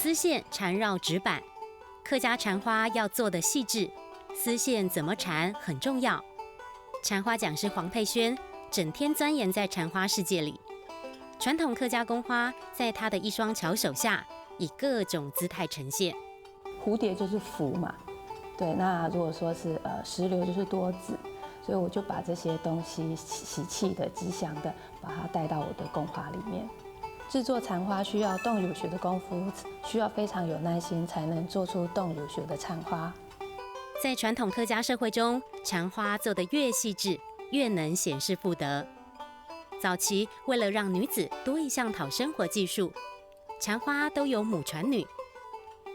丝线缠绕纸板。客家缠花要做的细致，丝线怎么缠很重要。缠花讲师黄佩萱整天钻研在缠花世界里。传统客家宫花在她的一双巧手下，以各种姿态呈现。蝴蝶就是福嘛，对，那如果说是石榴就是多子，所以我就把这些东西喜气的、吉祥的，把它带到我的宫花里面。制作缠花需要动乳学的功夫，需要非常有耐心，才能做出动乳学的缠花。在传统客家社会中，缠花做得越细致，越能显示妇德。早期为了让女子多一项讨生活技术，缠花都有母传女。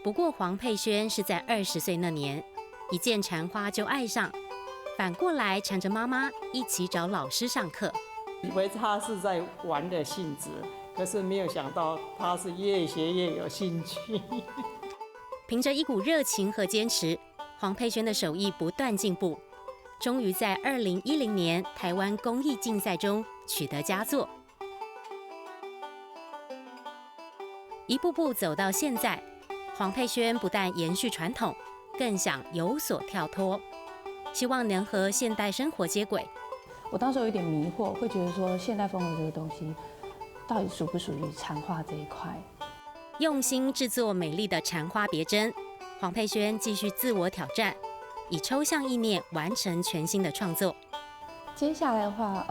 不过黄佩萱是在20岁那年，一见缠花就爱上，反过来缠着妈妈一起找老师上课。以为他是在玩的性质，可是没有想到他是越学越有兴趣。凭着一股热情和坚持，黄佩萱的手艺不断进步，终于在2010年台湾工艺竞赛中取得佳作。一步步走到现在，黄佩萱不但延续传统，更想有所跳脱，希望能和现代生活接轨。我当时有一点迷惑，会觉得说现代风格这个东西到底属不属于缠花这一块？用心制作美丽的缠花别针，黄佩萱继续自我挑战，以抽象意念完成全新的创作。接下来的话，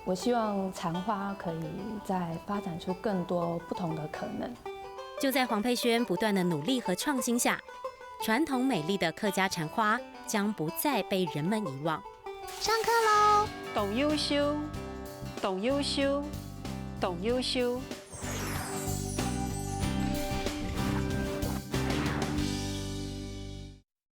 我希望缠花可以再发展出更多不同的可能。就在黄佩萱不断的努力和创新下，传统美丽的客家缠花将不再被人们遗忘。上课喽！懂优秀，懂优秀，懂优秀。